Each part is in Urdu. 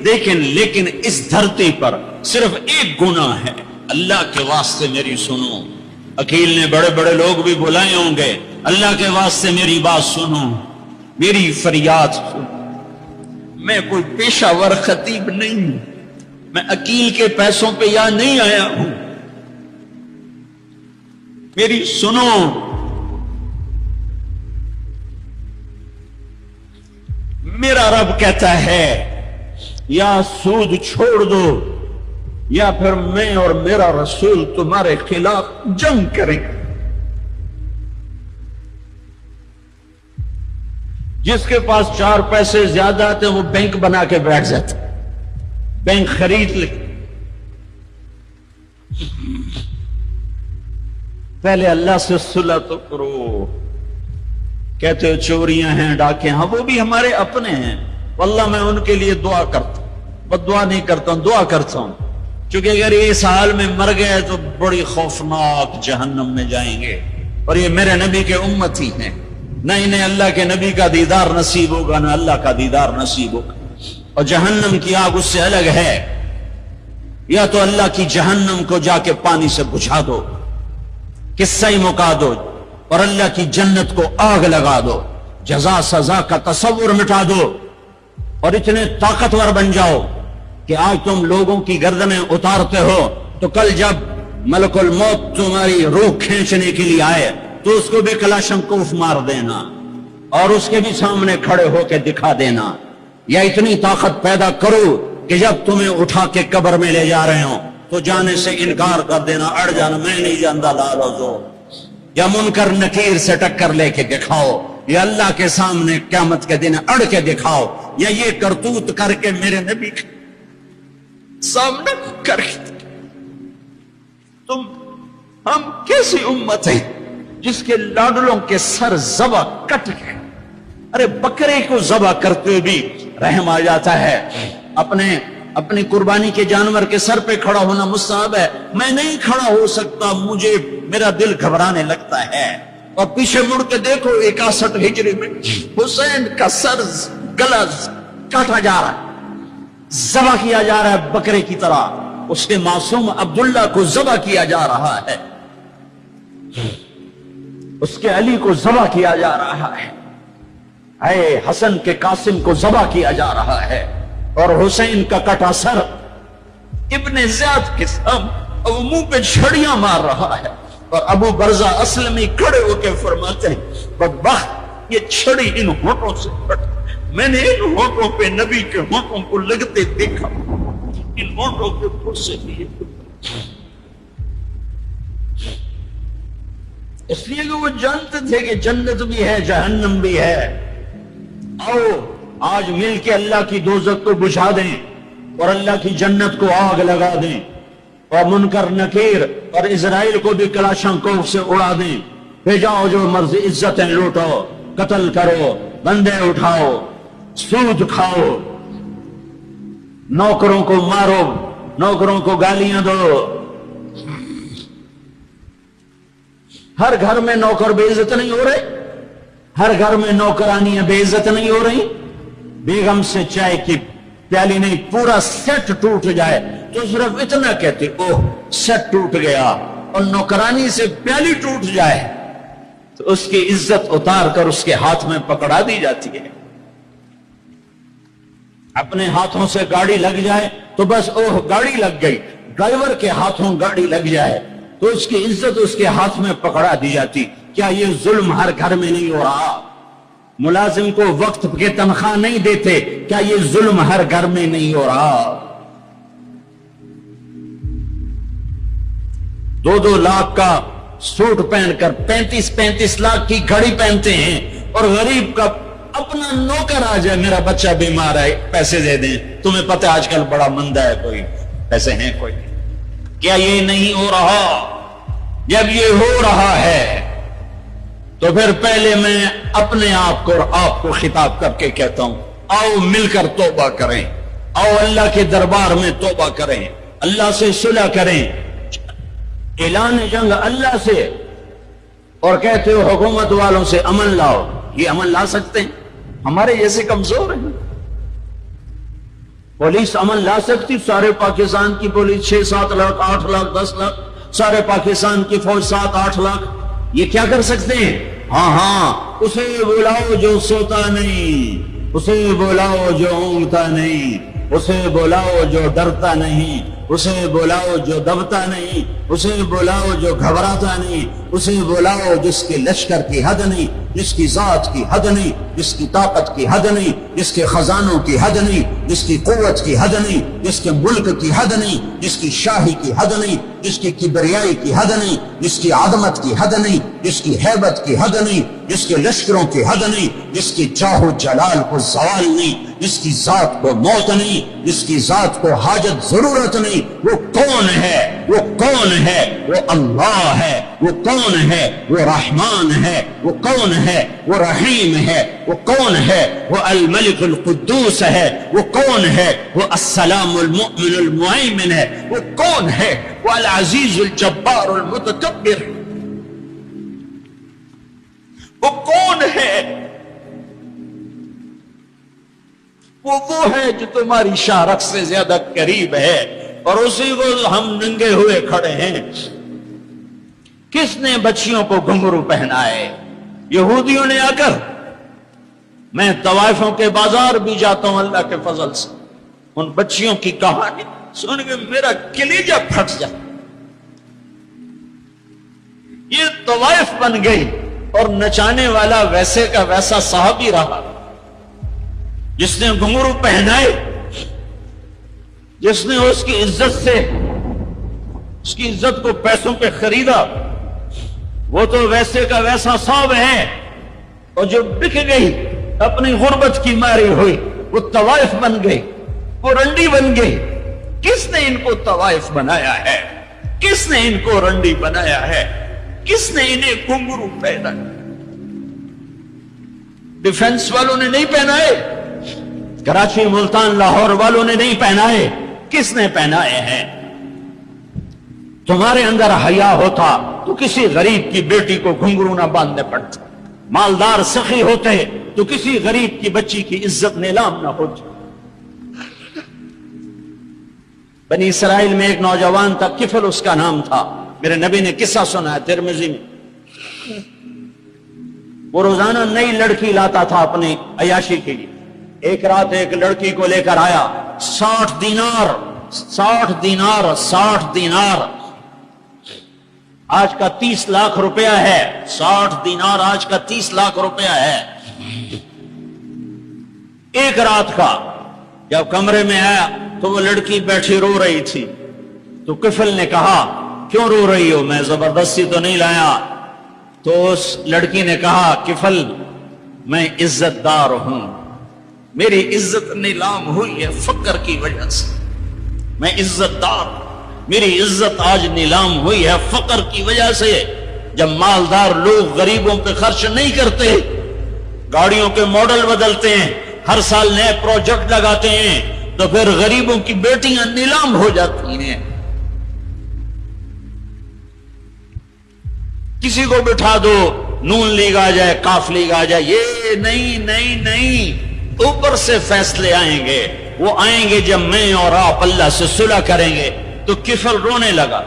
لیکن اس دھرتی پر صرف ایک گناہ ہے. اللہ کے واسطے میری سنو. عقیل نے بڑے بڑے لوگ بھی بلائے ہوں گے, اللہ کے واسطے میری بات سنو, میری فریاد سنو. میں کوئی پیشہ ور خطیب نہیں ہوں, میں عقیل کے پیسوں پہ یہاں نہیں آیا ہوں. میری سنو. میرا رب کہتا ہے یا سود چھوڑ دو یا پھر میں اور میرا رسول تمہارے خلاف جنگ کریں. جس کے پاس 4 پیسے زیادہ آتے ہیں وہ بینک بنا کے بیٹھ جاتے, بینک خرید لے. پہلے اللہ سے صلح تو کرو. کہتے ہو چوریاں ہیں, ڈاکے ہیں, وہ بھی ہمارے اپنے ہیں. واللہ میں ان کے لیے دعا کرتا ہوں, بس دعا نہیں کرتا ہوں, دعا کرتا ہوں. چونکہ اگر یہ اس حال میں مر گئے تو بڑی خوفناک جہنم میں جائیں گے, اور یہ میرے نبی کے امتی ہیں. نہ انہیں اللہ کے نبی کا دیدار نصیب ہوگا نہ اللہ کا دیدار نصیب ہوگا. اور جہنم کی آگ اس سے الگ ہے. یا تو اللہ کی جہنم کو جا کے پانی سے بجھا دو, قصہ ہی مکا دو, اور اللہ کی جنت کو آگ لگا دو, جزا سزا کا تصور مٹا دو, اور اتنے طاقتور بن جاؤ کہ آج تم لوگوں کی گردنیں اتارتے ہو تو کل جب ملک الموت تمہاری روح کھینچنے کے لیے آئے تو اس کو بھی کلاشنکوف مار دینا اور اس کے بھی سامنے کھڑے ہو کے دکھا دینا. یا اتنی طاقت پیدا کرو کہ جب تمہیں اٹھا کے قبر میں لے جا رہے ہوں تو جانے سے انکار کر دینا, اڑ جانا, میں نہیں جانتا لالو. یا منکر نکیر سے ٹکر لے کے دکھاؤ, یا اللہ کے سامنے قیامت کے دن اڑ کے دکھاؤ, یا یہ کرتوت کر کے میرے نبی کے سامنے کر کے. ہم کیسی امت ہے جس کے لاڈلوں کے سر ذبح کٹ گئے. ارے بکرے کو ذبح کرتے ہوئے بھی رحم آ جاتا ہے. اپنی قربانی کے جانور کے سر پہ کھڑا ہونا مستحب ہے. میں نہیں کھڑا ہو سکتا, مجھے میرا دل گھبرانے لگتا ہے. اور پیچھے مڑ کے دیکھو 61 ہجری میں حسین کا سر گلا کاٹا جا رہا ہے, ذبح کیا جا رہا ہے بکرے کی طرح. اس کے معصوم عبداللہ کو ذبح کیا جا رہا ہے, اس کے علی کو ذبح کیا جا رہا ہے, اے حسن کے قاسم کو ذبح کیا جا رہا ہے, اور حسین کا کٹا سر ابن زیاد کے سامنے وہ منہ پہ چھڑیاں مار رہا ہے. اور ابو برزہ اسلمی کھڑے ہو کے فرماتے ہیں بدبخت یہ چھڑی ان ہونٹوں سے پھٹ, میں نے ان ہونٹوں پہ نبی کے ہونٹوں کو لگتے دیکھا, ان ہونٹوں کے پھٹ سے لیے. اس لیے کہ وہ جانتے تھے کہ جنت بھی ہے جہنم بھی ہے. آؤ آج مل کے اللہ کی دوزخ کو بجھا دیں اور اللہ کی جنت کو آگ لگا دیں, اور منکر نکیر اور اسرائیل کو بھی کلاشنکوف سے اڑا دیں. پھر جاؤ جو مرضی عزتیں لوٹو, قتل کرو, بندے اٹھاؤ, سود کھاؤ, نوکروں کو مارو, نوکروں کو گالیاں دو. ہر گھر میں نوکر بے عزت نہیں ہو رہے, ہر گھر میں نوکرانیاں بے عزت نہیں ہو رہی. بیگم سے چائے کی پیالی نہیں پورا سیٹ ٹوٹ جائے تو صرف اتنا کہتے اوہ سیٹ ٹوٹ گیا, اور نوکرانی سے پیالی ٹوٹ جائے تو اس کی عزت اتار کر اس کے ہاتھ میں پکڑا دی جاتی ہے. اپنے ہاتھوں سے گاڑی لگ جائے تو بس اوہ گاڑی لگ گئی, ڈرائیور کے ہاتھوں گاڑی لگ جائے تو اس کی عزت اس کے ہاتھ میں پکڑا دی جاتی. کیا یہ ظلم ہر گھر میں نہیں ہو رہا؟ ملازم کو وقت کے تنخواہ نہیں دیتے, کیا یہ ظلم ہر گھر میں نہیں ہو رہا؟ 2-2 لاکھ کا سوٹ پہن کر 35 لاکھ کی گھڑی پہنتے ہیں, اور غریب کا اپنا نوکر آ جائے میرا بچہ بیمار ہے پیسے دے دیں, تمہیں پتہ آج کل بڑا مندہ ہے, کوئی پیسے ہیں کوئی. کیا یہ نہیں ہو رہا؟ جب یہ ہو رہا ہے تو پھر پہلے میں اپنے آپ کو اور آپ کو خطاب کر کے کہتا ہوں آؤ مل کر توبہ کریں, آؤ اللہ کے دربار میں توبہ کریں, اللہ سے صلح کریں. اعلان جنگ اللہ سے, اور کہتے ہو حکومت والوں سے امن لاؤ. یہ امن لا سکتے ہیں؟ ہمارے جیسے کمزور ہیں. پولیس امن لا سکتی؟ سارے پاکستان کی پولیس 6-7 لاکھ 8 لاکھ 10 لاکھ، سارے پاکستان کی فوج 7-8 لاکھ، یہ کیا کر سکتے ہیں؟ ہاں اسے بلاؤ جو سوتا نہیں، اسے بلاؤ جو اونگتا نہیں، اسے بلاؤ جو ڈرتا نہیں، اسے بلاؤ جو دبتا نہیں، اسے بلاؤ جو گھبراتا نہیں، اسے بلاؤ جس کے لشکر کی حد نہیں، جس کی ذات کی حد نہیں، جس کی طاقت کی حد نہیں، جس کے خزانوں کی حد نہیں، جس کی قوت کی حد نہیں، جس کے ملک کی حد نہیں، جس کی شاہی کی حد نہیں، جس کی کبریائی کی حد نہیں، جس کی عظمت کی حد نہیں، جس کی ہیبت کی حد نہیں، جس کے لشکروں کی حد نہیں، جس کی چاہ و جلال کو زوال نہیں، جس کی ذات کو موت نہیں، جس کی ذات کو حاجت ضرورت نہیں۔ وہ کون ہے؟ وہ کون ہے؟ وہ اللہ ہے۔ وہ کون ہے؟ وہ رحمان ہے۔ وہ کون ہے؟ وہ رحیم ہے۔ وہ کون ہے؟ وہ الملک القدوس ہے۔ وہ کون ہے؟ وہ السلام المؤمن المہیمن ہے۔ وہ کون ہے؟ وہ العزیز الجبار المتکبر۔ وہ کون ہے؟ وہ ہے جو تمہاری شارخ سے زیادہ قریب ہے، اور اسی کو ہم ننگے ہوئے کھڑے ہیں۔ کس نے بچیوں کو گھنگرو پہنائے؟ یہودیوں نے آ کر۔ میں طوائفوں کے بازار بھی جاتا ہوں اللہ کے فضل سے، ان بچیوں کی کہانی سن کے میرا کلیجہ پھٹ جاتا۔ یہ طوائف بن گئی، اور نچانے والا ویسے کا ویسا صحابی رہا جس نے گھنگرو پہنائے، جس نے اس کی عزت سے اس کی عزت کو پیسوں پہ خریدا، وہ تو ویسے کا ویسا صاحب ہے۔ اور جو بک گئی، اپنی غربت کی ماری ہوئی، وہ طوائف بن گئی، وہ رنڈی بن گئی۔ کس نے ان کو طوائف بنایا ہے؟ کس نے ان کو رنڈی بنایا ہے؟ کس نے انہیں گھنگرو پہنا؟ ڈیفنس والوں نے نہیں پہنائے، کراچی ملتان لاہور والوں نے نہیں پہنائے، کس نے پہنائے ہیں؟ تمہارے اندر حیا ہوتا تو کسی غریب کی بیٹی کو گھنگرو نہ باندھنے پڑتا، مالدار سخی ہوتے تو کسی غریب کی بچی کی عزت نیلام نہ ہوتی۔ بنی اسرائیل میں ایک نوجوان تھا، کفل اس کا نام تھا، میرے نبی نے قصہ سنا ہے ترمذی میں۔ وہ روزانہ نئی لڑکی لاتا تھا اپنی عیاشی کے لیے۔ ایک رات ایک لڑکی کو لے کر آیا، 60 دینار 60 دینار 60 دینار آج کا 30 لاکھ روپیہ ہے۔ 60 دینار آج کا 30 لاکھ روپیہ ہے ایک رات کا۔ جب کمرے میں آیا تو وہ لڑکی بیٹھی رو رہی تھی، تو کفل نے کہا کیوں رو رہی ہو؟ میں زبردستی تو نہیں لایا۔ تو اس لڑکی نے کہا کفل میں عزت دار ہوں، میری عزت نیلام ہوئی ہے فقر کی وجہ سے، میں عزت دار، میری عزت آج نیلام ہوئی ہے فقر کی وجہ سے۔ جب مالدار لوگ غریبوں پہ خرچ نہیں کرتے، گاڑیوں کے ماڈل بدلتے ہیں، ہر سال نئے پروجیکٹ لگاتے ہیں، تو پھر غریبوں کی بیٹیاں نیلام ہو جاتی ہیں۔ کسی کو بٹھا دو، نون لیگ آ جائے، کاف لیگ آ جائے، یہ نہیں نہیں نہیں، اوپر سے فیصلے آئیں گے۔ وہ آئیں گے جب میں اور آپ اللہ سے صلح کریں گے۔ تو کفل رونے لگا،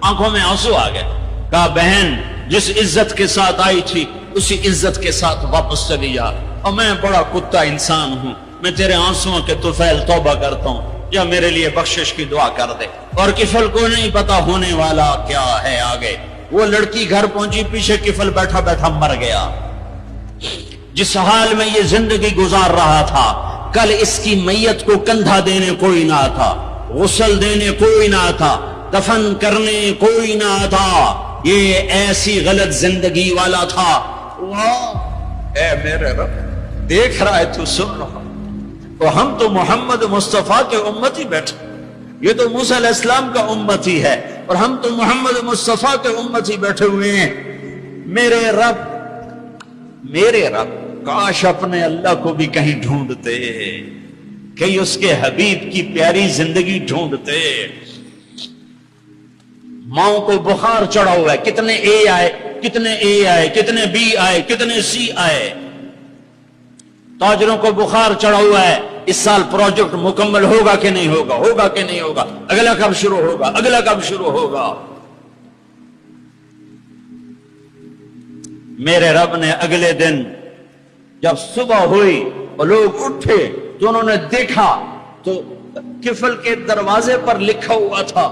آنکھوں میں آنسو آ گئے۔ کہا بہن جس عزت کے ساتھ آئی تھی اسی عزت کے ساتھ واپس چلی جا، اور میں بڑا کتا انسان ہوں، میں تیرے آنسوؤں کے طفیل توبہ کرتا ہوں، یا میرے لیے بخشش کی دعا کر دے۔ اور کفل کو نہیں پتا ہونے والا کیا ہے آگے۔ وہ لڑکی گھر پہنچی، پیچھے کفل بیٹھا بیٹھا مر گیا۔ جس حال میں یہ زندگی گزار رہا تھا، کل اس کی میت کو کندھا دینے کوئی نہ تھا، غسل دینے کوئی نہ تھا، دفن کرنے کوئی نہ تھا۔ یہ ایسی غلط زندگی والا تھا۔ واہ اے میرے رب، دیکھ رہا ہے تو سن رہا، تو ہم تو محمد مصطفیٰ کے امتی بیٹھے، یہ تو موسیٰ علیہ السلام کا امتی ہے، اور ہم تو محمد مصطفیٰ کے امتی بیٹھے ہوئے ہیں۔ میرے رب کاش اپنے اللہ کو بھی کہیں ڈھونڈتے، کہیں اس کے حبیب کی پیاری زندگی ڈھونڈتے۔ ماؤں کو بخار چڑھا ہوا ہے، کتنے اے آئے، کتنے اے آئے، کتنے بی آئے، کتنے سی آئے۔ تاجروں کو بخار چڑھا ہوا ہے، اس سال پروجیکٹ مکمل ہوگا کہ نہیں ہوگا، ہوگا کہ نہیں ہوگا، اگلا کب شروع ہوگا، اگلا کب شروع ہوگا۔ میرے رب نے اگلے دن جب صبح ہوئی اور لوگ اٹھے تو انہوں نے دیکھا تو کفل کے دروازے پر لکھا ہوا تھا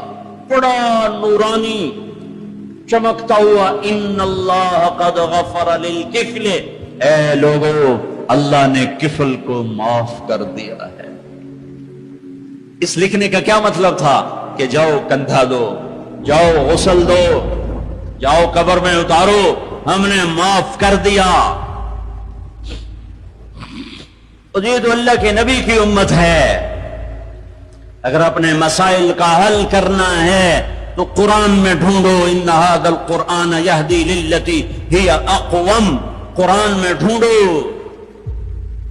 بڑا نورانی چمکتا ہوا، ان اللہ قد غفر للکفل، اے لوگو اللہ نے کفل کو معاف کر دیا ہے۔ اس لکھنے کا کیا مطلب تھا کہ جاؤ کندھا دو، جاؤ غسل دو، جاؤ قبر میں اتارو، ہم نے معاف کر دیا۔ یہ تو اللہ کے نبی کی امت ہے۔ اگر اپنے مسائل کا حل کرنا ہے تو قرآن میں ڈھونڈو، ان ھذا القرآن یہدی للتی ہی اقوم، قرآن میں ڈھونڈو۔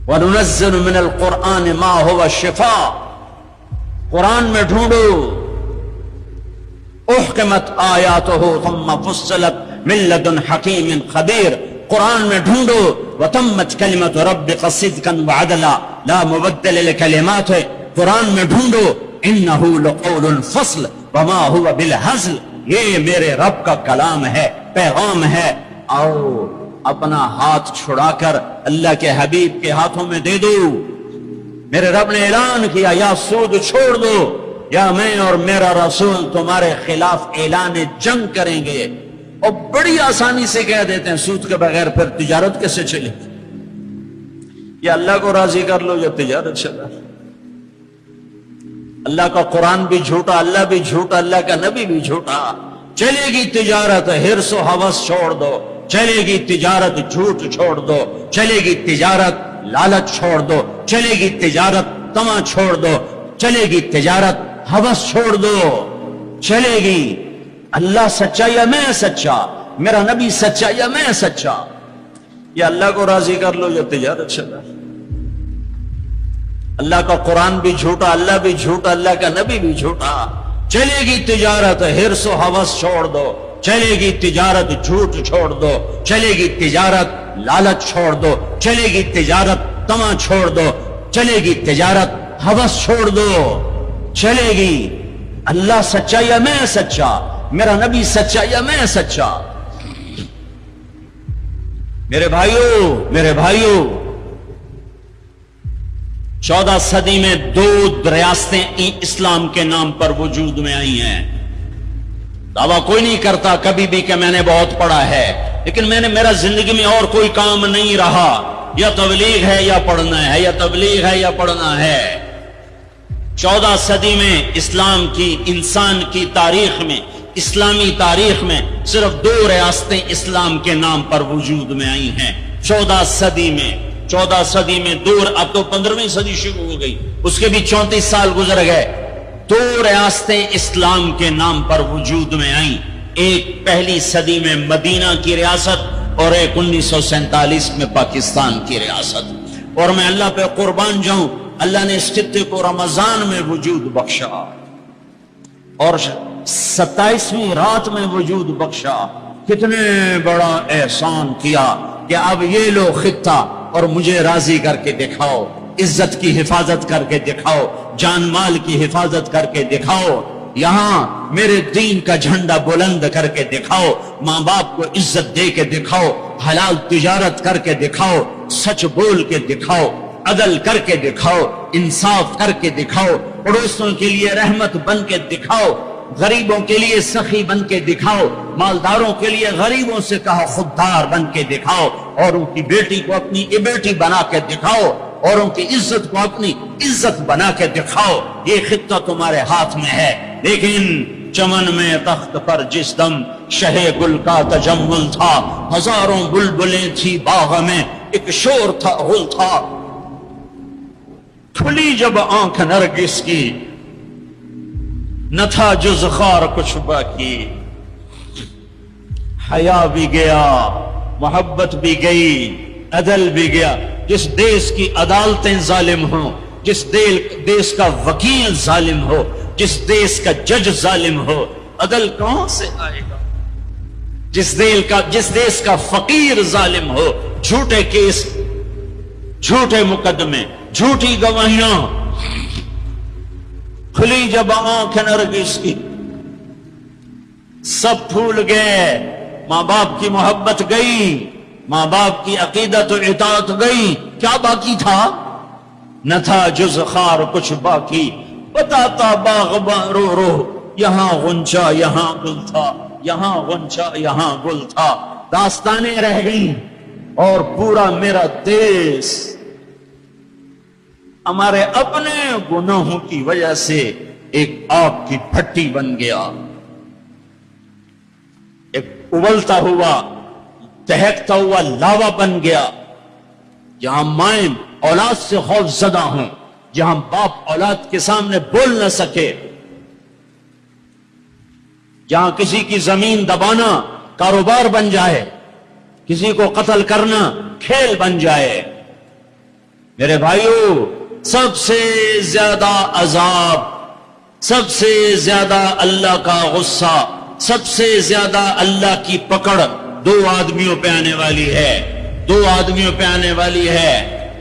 وَنُنَزِّلُ مِنَ الْقُرْآنِ مَا هُوَ شِفَاء، قرآن میں ڈھونڈو۔ احکمت آیاتہ ثم فصلت من لدن حکیم خبیر، قرآن میں ڈھونڈو۔ وَتَمَّتْ كَلِمَةُ رَبِّكَ صِدْقًا وَعَدْلًا لَا مُبَدِّلَ لِكَلِمَاتِهِ، قرآن میں ڈھونڈو۔ إِنَّهُ لَقَوْلٌ فَصْلٌ وَمَا هُوَ بِالْهَزْلِ، یہ میرے رب کا کلام ہے، پیغام ہے۔ آؤ اپنا ہاتھ چھڑا کر اللہ کے حبیب کے ہاتھوں میں دے دو۔ میرے رب نے اعلان کیا، یا سود چھوڑ دو یا میں اور میرا رسول تمہارے خلاف اعلان جنگ کریں گے۔ اور بڑی آسانی سے کہہ دیتے ہیں سود کے بغیر پھر تجارت کیسے چلے؟ یا اللہ کو راضی کر لو یا تجارت چلا۔ اللہ کا قرآن بھی جھوٹا، اللہ بھی جھوٹا، اللہ کا نبی بھی جھوٹا۔ چلے گی تجارت، ہرس و ہوس چھوڑ دو، چلے گی تجارت، جھوٹ چھوڑ دو، چلے گی تجارت، لالچ چھوڑ دو، چلے گی تجارت، طمع چھوڑ دو، چلے گی تجارت، ہوس چھوڑ دو، چلے گی۔ اللہ سچا یا میں سچا، میرا نبی سچا یا میں سچا، یا اللہ کو راضی کر لو یا تجارت چلا۔ اللہ کا قرآن بھی جھوٹا، اللہ بھی جھوٹا، اللہ کا نبی بھی جھوٹا۔ چلے گی تجارت، ہرس و ہوس چھوڑ دو، چلے گی تجارت، جھوٹ چھوڑ دو، چلے گی تجارت، لالچ چھوڑ دو، چلے گی تجارت، طمع چھوڑ دو، چلے گی تجارت، ہوس چھوڑ دو، چلے گی۔ اللہ سچا یا میں سچا، میرا نبی سچا یا میں سچا۔ میرے بھائیوں 14 صدی میں 2 ریاستیں اسلام کے نام پر وجود میں آئی ہیں۔ دعویٰ کوئی نہیں کرتا کبھی بھی کہ میں نے بہت پڑھا ہے، لیکن میرا زندگی میں اور کوئی کام نہیں رہا، یا تبلیغ ہے یا پڑھنا ہے، یا تبلیغ ہے یا پڑھنا ہے۔ 14 صدی میں اسلام کی، انسان کی تاریخ میں، اسلامی تاریخ میں صرف 2 ریاستیں اسلام کے نام پر وجود میں آئی ہیں 14 صدی میں۔ 14 صدی میں 2، اب تو 15ویں صدی شروع ہو گئی، اس کے بھی 34 سال گزر گئے۔ 2 ریاستیں اسلام کے نام پر وجود میں آئیں، ایک پہلی صدی میں مدینہ کی ریاست اور ایک 1947 میں پاکستان کی ریاست۔ اور میں اللہ پہ قربان جاؤں، اللہ نے اس خطے کو رمضان میں وجود بخشا اور 27ویں رات میں وجود بخشا۔ کتنے بڑا احسان کیا کہ اب یہ لو خطہ اور مجھے راضی کر کے دکھاؤ، عزت کی حفاظت کر کے دکھاؤ، جان مال کی حفاظت کر کے دکھاؤ، یہاں میرے دین کا جھنڈا بلند کر کے دکھاؤ، ماں باپ کو عزت دے کے دکھاؤ، حلال تجارت کر کے دکھاؤ، سچ بول کے دکھاؤ، عدل کر کے دکھاؤ، انصاف کر کے دکھاؤ، پڑوسوں کے لیے رحمت بن کے دکھاؤ، غریبوں کے لیے سخی بن کے دکھاؤ، مالداروں کے لیے غریبوں سے کہا خوددار بن کے دکھاؤ، اور ان کی بیٹی کو اپنی بیٹی بنا کے دکھاؤ، اور ان کی عزت کو اپنی عزت بنا کے دکھاؤ۔ یہ خطہ تمہارے ہاتھ میں ہے، لیکن چمن میں تخت پر جس دم شہ گل کا تجمل تھا، ہزاروں بلبلیں تھی باغ میں، ایک شور تھا غل تھا، کھلی جب آنکھ نرگس کی نہ تھا جز خار کچھ باقی، حیا بھی گیا، محبت بھی گئی، عدل بھی گیا۔ جس دیش کی عدالتیں ظالم ہوں، جس دیش کا وکیل ظالم ہو، جس دیش کا جج ظالم ہو، عدل کہاں سے آئے گا؟ جس دیش کا فقیر ظالم ہو، جھوٹے مقدمے، جھوٹی گواہیاں، کھلی جب آنکھ نرگس کی، سب پھول گئے، ماں باپ کی محبت گئی، ماں باپ کی عقیدت و اطاعت گئی، کیا باقی تھا؟ نہ تھا جز خار کچھ باقی، بتاتا باغباں رو رو، یہاں غنچہ یہاں گل تھا، یہاں غنچہ یہاں گل تھا، داستانیں رہ گئیں، اور پورا میرا دیس ہمارے اپنے گناہوں کی وجہ سے ایک آگ کی بھٹی بن گیا، ایک ابلتا ہوا دہکتا ہوا لاوا بن گیا، جہاں مائیں اولاد سے خوف زدہ ہوں، جہاں باپ اولاد کے سامنے بول نہ سکے، جہاں کسی کی زمین دبانا کاروبار بن جائے، کسی کو قتل کرنا کھیل بن جائے۔ میرے بھائیو، سب سے زیادہ عذاب، سب سے زیادہ اللہ کا غصہ، سب سے زیادہ اللہ کی پکڑ دو آدمیوں پہ آنے والی ہے، دو آدمیوں پہ آنے والی ہے،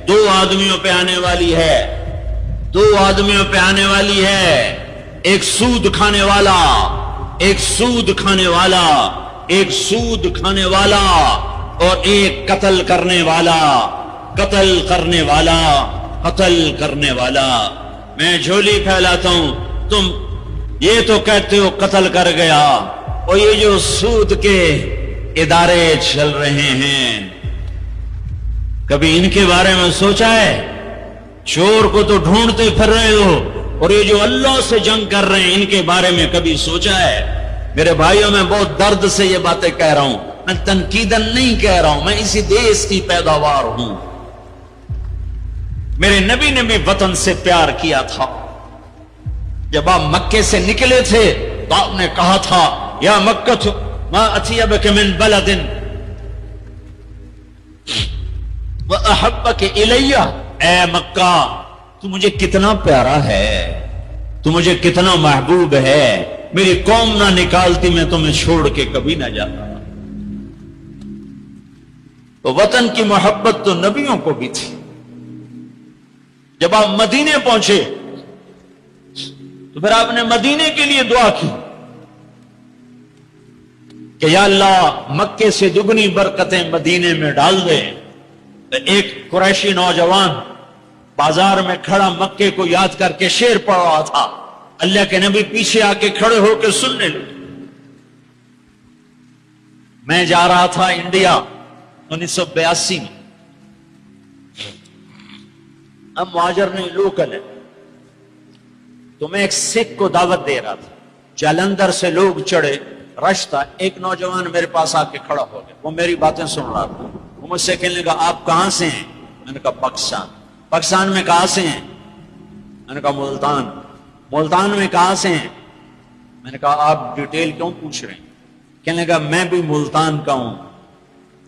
دو آدمیوں پہ آنے والی ہے، دو آدمیوں پہ آنے والی ہے، ایک سود کھانے والا، ایک سود کھانے والا، ایک سود کھانے والا، اور ایک قتل کرنے والا، قتل کرنے والا، قتل کرنے والا۔ میں جھولی پھیلاتا ہوں، تم یہ تو کہتے ہو قتل کر گیا، اور یہ جو سود کے ادارے چل رہے ہیں، کبھی ان کے بارے میں سوچا ہے؟ چور کو تو ڈھونڈتے پھر رہے ہو، اور یہ جو اللہ سے جنگ کر رہے ہیں ان کے بارے میں کبھی سوچا ہے؟ میرے بھائیوں، میں بہت درد سے یہ باتیں کہہ رہا ہوں، میں تنقیدن نہیں کہہ رہا ہوں، میں اسی دیش کی پیداوار ہوں۔ میرے نبی نے بھی وطن سے پیار کیا تھا۔ جب آپ مکے سے نکلے تھے تو آپ نے کہا تھا، یا مکہ ما اطیبک من بلد وَأَحَبَّكَ إِلَيَّ، اے مکہ تو مجھے کتنا پیارا ہے، تو مجھے کتنا محبوب ہے، میری قوم نہ نکالتی میں تمہیں چھوڑ کے کبھی نہ جاتا۔ تو وطن کی محبت تو نبیوں کو بھی تھی۔ جب آپ مدینے پہنچے تو پھر آپ نے مدینے کے لیے دعا کی کہ یا اللہ مکے سے دگنی برکتیں مدینے میں ڈال دے۔ ایک قریشی نوجوان بازار میں کھڑا مکے کو یاد کر کے شعر پڑھ رہا تھا، اللہ کے نبی پیچھے آ کے کھڑے ہو کے سننے لگے۔ میں جا رہا تھا انڈیا 1982 میں، اب مہاجر نہیں لوکل ہے، تو میں ایک سکھ کو دعوت دے رہا تھا، جلندھر سے لوگ چڑھے، رش تھا، ایک نوجوان میرے پاس آ کے کھڑا ہو گیا، وہ میری باتیں سن رہا تھا، وہ مجھ سے کہنے لگا آپ کہاں سے ہیں؟ میں نے کہا پاکستان۔ پاکستان میں کہاں سے ہیں؟ میں نے کہا ملتان۔ ملتان میں کہاں سے ہیں؟ میں نے کہا آپ ڈیٹیل کیوں پوچھ رہے ہیں؟ کہنے لگا میں بھی ملتان کا ہوں،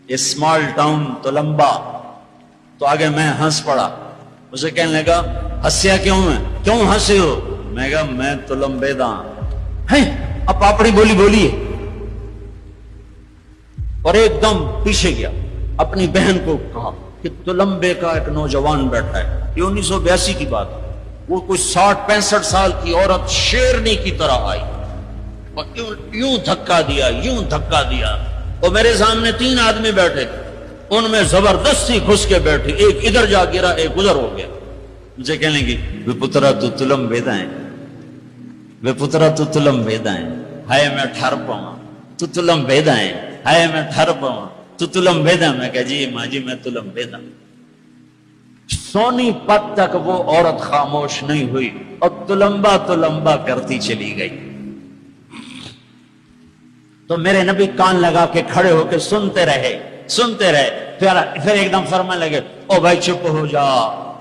اسمال ٹاؤن تلمبا۔ تو آگے میں ہنس پڑا، اسے کہنے لگا ہنسیا کیوں ہے، کیوں ہنسے ہو؟ میں کہا میں تلمبے دا ہے، اب پاپڑی بولی بولیے، اور ایک دم پیچھے گیا، اپنی بہن کو کہا کہ تلمبے کا ایک نوجوان بیٹھا ہے، یہ 1982 کی بات ہے، وہ کوئی 60-65 سال کی عورت شیرنی کی طرح آئی اور یوں دھکا دیا، یوں دھکا دیا، اور میرے سامنے 3 آدمی بیٹھے تھے، ان میں زبردستی گھس کے بیٹھے، ایک ادھر جا گرا، ایک ادھر ہو گیا۔ مجھے کہنے لگی وے پترا تو تلمبے دا ہے، وے پترا تو تلمبے دا ہے، ہائے میں ٹھر پاواں تو تلمبے دا ہے، ہائے میں ٹھر پاواں تو تلمبے دا۔ میں کہا جی ماں جی میں تلمبے دا۔ سونی پت تک وہ عورت خاموش نہیں ہوئی اور تلمبا تلمبا کرتی چلی گئی۔ تو میرے نبی کان لگا کے کھڑے ہو کے سنتے رہے، سنتے رہے، پھر ایک دم فرمانے لگے او بھائی چپ ہو جا،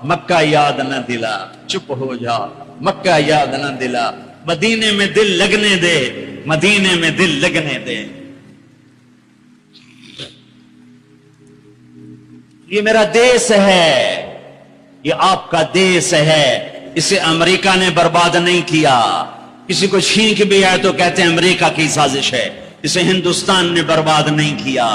مکہ یاد نہ دلا، چپ ہو جا، مکہ یاد نہ دلا، مدینے میں دل لگنے دے، مدینے میں دل لگنے دے۔ یہ میرا دیس ہے، یہ آپ کا دیس ہے، اسے امریکہ نے برباد نہیں کیا۔ کسی کو چھینک بھی آئے تو کہتے ہیں امریکہ کی سازش ہے، اسے ہندوستان نے برباد نہیں کیا،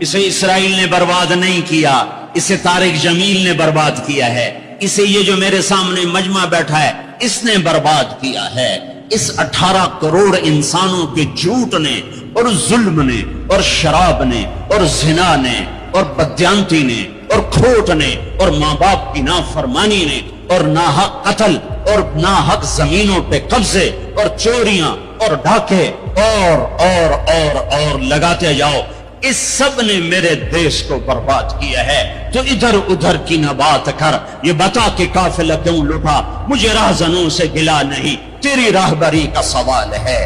اسے اسرائیل نے برباد نہیں کیا، اسے طارق جمیل نے برباد کیا ہے، اسے یہ جو میرے سامنے مجمع بیٹھا ہے اس نے برباد کیا ہے۔ اس 18 کروڑ انسانوں کے جھوٹ نے اور ظلم نے اور شراب نے اور زنا نے اور بدیانتی نے اور کھوٹ نے اور ماں باپ کی نافرمانی نے اور ناحق قتل اور ناحق زمینوں پہ قبضے اور چوریاں اور ڈھاکے اور لگاتے جاؤ، اس سب نے میرے دیش کو برباد کیا ہے۔ تو ادھر ادھر کی نہ بات کر، یہ بتا کہ قافلہ کیوں لٹا، مجھے راہزنوں سے گلا نہیں، تیری راہبری کا سوال ہے۔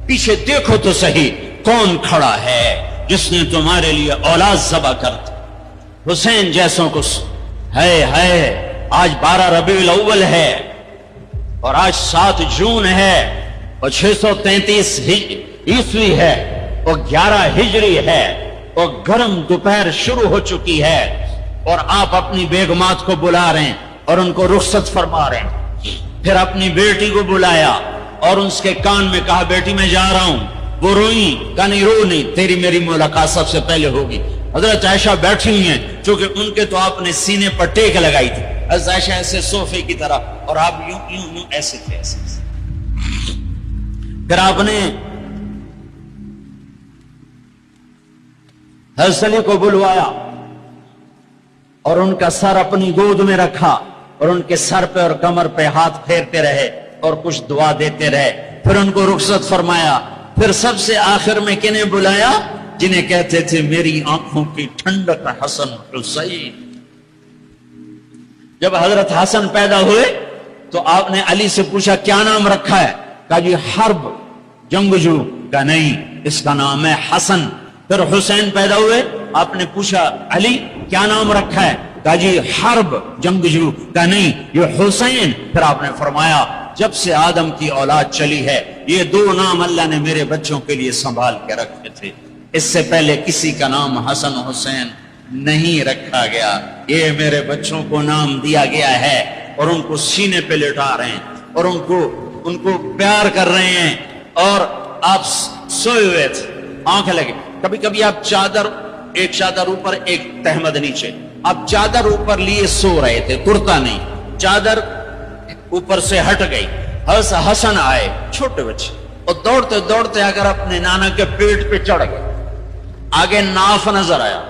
پیچھے دیکھو تو صحیح کون کھڑا ہے جس نے تمہارے لیے اولاد ذبح کر دی؟ حسین جیسوں کو ہے۔ آج 12 ربیع الاول ہے اور آج 7 جون ہے اور 633 عیسوی ہے اور 11 ہجری ہے اور گرم دوپہر شروع ہو چکی ہے اور آپ اپنی بیگمات کو بلا رہے ہیں اور ان کو رخصت فرما رہے ہیں۔ پھر اپنی بیٹی کو بلایا اور اس کے کان میں کہا بیٹی میں جا رہا ہوں، وہ روئی، کہا نہیں رو نہیں، تیری میری ملاقات سب سے پہلے ہوگی۔ حضرت عائشہ بیٹھی ہوئی ہیں چونکہ ان کے تو آپ نے سینے پر ٹیک لگائی تھی، حضرت عائشہ ایسے صوفے کی طرح اور آپ یوں ایسے تھے ایسے۔ پھر آپ نے حضرت علی کو بلوایا اور ان کا سر اپنی گود میں رکھا اور ان کے سر پہ اور کمر پہ ہاتھ پھیرتے رہے اور کچھ دعا دیتے رہے، پھر ان کو رخصت فرمایا۔ پھر سب سے آخر میں کنہیں بلایا؟ جنہیں کہتے تھے میری آنکھوں کی ٹھنڈک حسن حسین۔ جب حضرت حسن پیدا ہوئے تو آپ نے علی سے پوچھا کیا نام رکھا ہے؟ کہا جی حرب، جنگجو۔ کہا نہیں، اس کا نام ہے حسن۔ پھر حسین پیدا ہوئے، آپ نے پوچھا علی کیا نام رکھا ہے؟ کہا جی حرب، جنگجو۔ کہا نہیں، یہ حسین۔ پھر آپ نے فرمایا جب سے آدم کی اولاد چلی ہے یہ 2 نام اللہ نے میرے بچوں کے لیے سنبھال کے رکھے تھے، اس سے پہلے کسی کا نام حسن حسین نہیں رکھا گیا، یہ میرے بچوں کو نام دیا گیا ہے اور ان کو سینے پہ لٹا رہے ہیں اور ان کو پیار کر رہے ہیں۔ اور آپ سوئے ہوئے تھے، آنکھ لگے، کبھی کبھی آپ ایک چادر اوپر ایک تہمد نیچے، آپ چادر اوپر لیے سو رہے تھے، کرتا نہیں، چادر اوپر سے ہٹ گئی، حسن آئے چھوٹے بچے اور دوڑتے دوڑتے اگر اپنے نانا کے پیٹ پہ چڑھ گئے، آگے ناف نظر آیا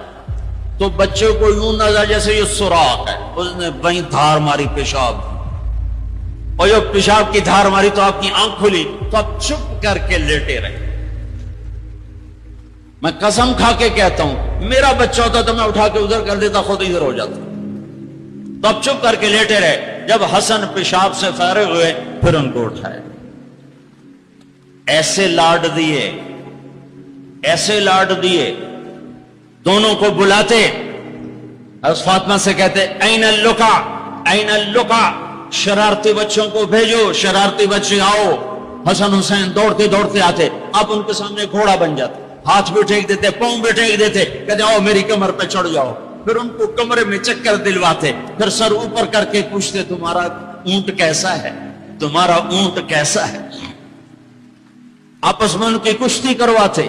تو بچے کو یوں نظر جیسے یہ سوراخ ہے، اس نے وہیں دھار ماری پیشاب، اور جو پیشاب کی دھار ماری تو آپ کی آنکھ کھلی تو آپ چپ کر کے لیٹے رہے۔ میں قسم کھا کے کہتا ہوں میرا بچہ ہوتا تو میں اٹھا کے ادھر کر دیتا، خود ادھر ہو جاتا، تو اب چپ کر کے لیٹے رہے۔ جب حسن پیشاب سے فارغ ہوئے پھر ان کو اٹھائے، ایسے لاڈ دیے، دونوں کو بلاتے، حضرت فاطمہ سے کہتے این اللقا، شرارتی بچوں کو بھیجو، شرارتی بچے آؤ۔ حسن حسین دوڑتے دوڑتے آتے، آپ ان کے سامنے گھوڑا بن جاتے، ہاتھ بھی ٹھیک دیتے، پاؤں بھی ٹھیک دیتے، کہتے آؤ میری کمر پہ چڑھ جاؤ۔ پھر ان کو کمرے میں چکر دلواتے، پھر سر اوپر کر کے پوچھتے تمہارا اونٹ کیسا ہے، تمہارا اونٹ کیسا ہے۔ آپس میں ان کی کشتی کرواتے،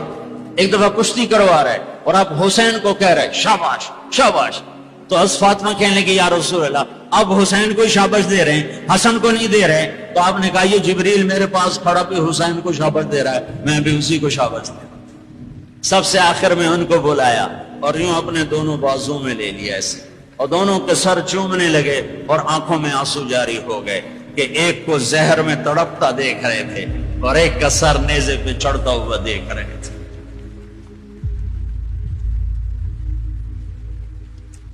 ایک دفعہ کشتی کروا رہے اور آپ حسین کو کہہ رہے شاباش شاباش، تو حضرت فاطمہ کہنے لگی یا رسول اللہ آپ حسین کو شاباش دے رہے ہیں، حسن کو نہیں دے رہے۔ تو آپ نے کہا یہ جبریل میرے پاس کھڑا بھی حسین کو شاباش دے رہا ہے، میں بھی اسی کو شاباش دے رہا ہوں۔ سب سے آخر میں ان کو بلایا اور یوں اپنے دونوں بازوں میں لے لیا ایسے، اور دونوں کے سر چومنے لگے اور آنکھوں میں آنسو جاری ہو گئے کہ ایک کو زہر میں تڑپتا دیکھ رہے تھے اور ایک کا سر نیزے پہ چڑھتا ہوا دیکھ رہے تھے۔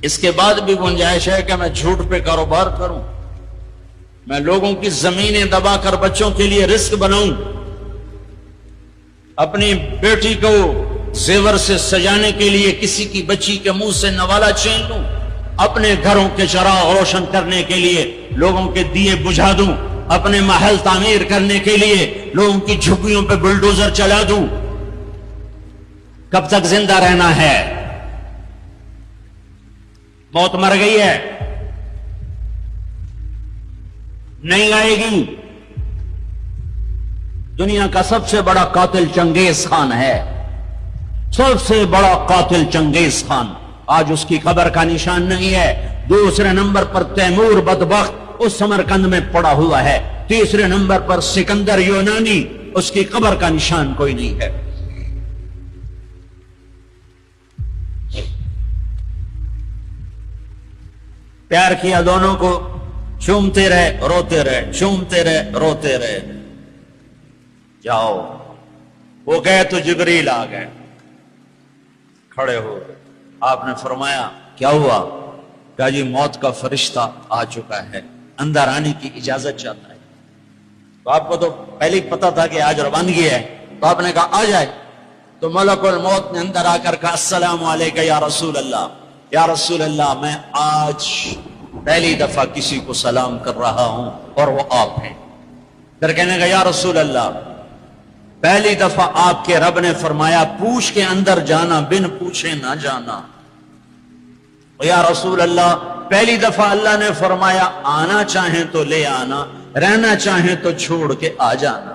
اس کے بعد بھی گنجائش ہے کہ میں جھوٹ پہ کاروبار کروں، میں لوگوں کی زمینیں دبا کر بچوں کے لیے رزق بناؤں، اپنی بیٹی کو زیور سے سجانے کے لیے کسی کی بچی کے منہ سے نوالا چھین لوں، اپنے گھروں کے چراغ روشن کرنے کے لیے لوگوں کے دیے بجھا دوں، اپنے محل تعمیر کرنے کے لیے لوگوں کی جھگیوں پہ بلڈوزر چلا دوں۔ کب تک زندہ رہنا ہے؟ موت مر گئی ہے، نہیں آئے گی۔ دنیا کا سب سے بڑا قاتل چنگیز خان ہے، سب سے بڑا قاتل چنگیز خان، آج اس کی قبر کا نشان نہیں ہے۔ دوسرے نمبر پر تیمور بدبخت اس سمرقند میں پڑا ہوا ہے۔ تیسرے نمبر پر سکندر یونانی، اس کی قبر کا نشان کوئی نہیں ہے۔ پیار کیا دونوں کو، چومتے رہے روتے رہے، چومتے رہے روتے رہے۔ جاؤ، وہ گئے تو جبریل آ گئے، کھڑے ہو۔ آپ نے فرمایا کیا ہوا؟ کہا جی موت کا فرشتہ آ چکا ہے، اندر آنے کی اجازت چاہتا ہے۔ تو آپ کو تو پہلے ہی پتا تھا کہ آج روانگی ہے، تو آپ نے کہا آ جائے۔ تو ملک الموت نے اندر آ کر کہا السلام علیکم یا رسول اللہ، یا رسول اللہ میں آج پہلی دفعہ کسی کو سلام کر رہا ہوں اور وہ آپ ہیں۔ پھر کہنے کا یا رسول اللہ پہلی دفعہ آپ کے رب نے فرمایا پوچھ کے اندر جانا، بن پوچھے نہ جانا۔ یا رسول اللہ پہلی دفعہ اللہ نے فرمایا آنا چاہیں تو لے آنا، رہنا چاہیں تو چھوڑ کے آ جانا۔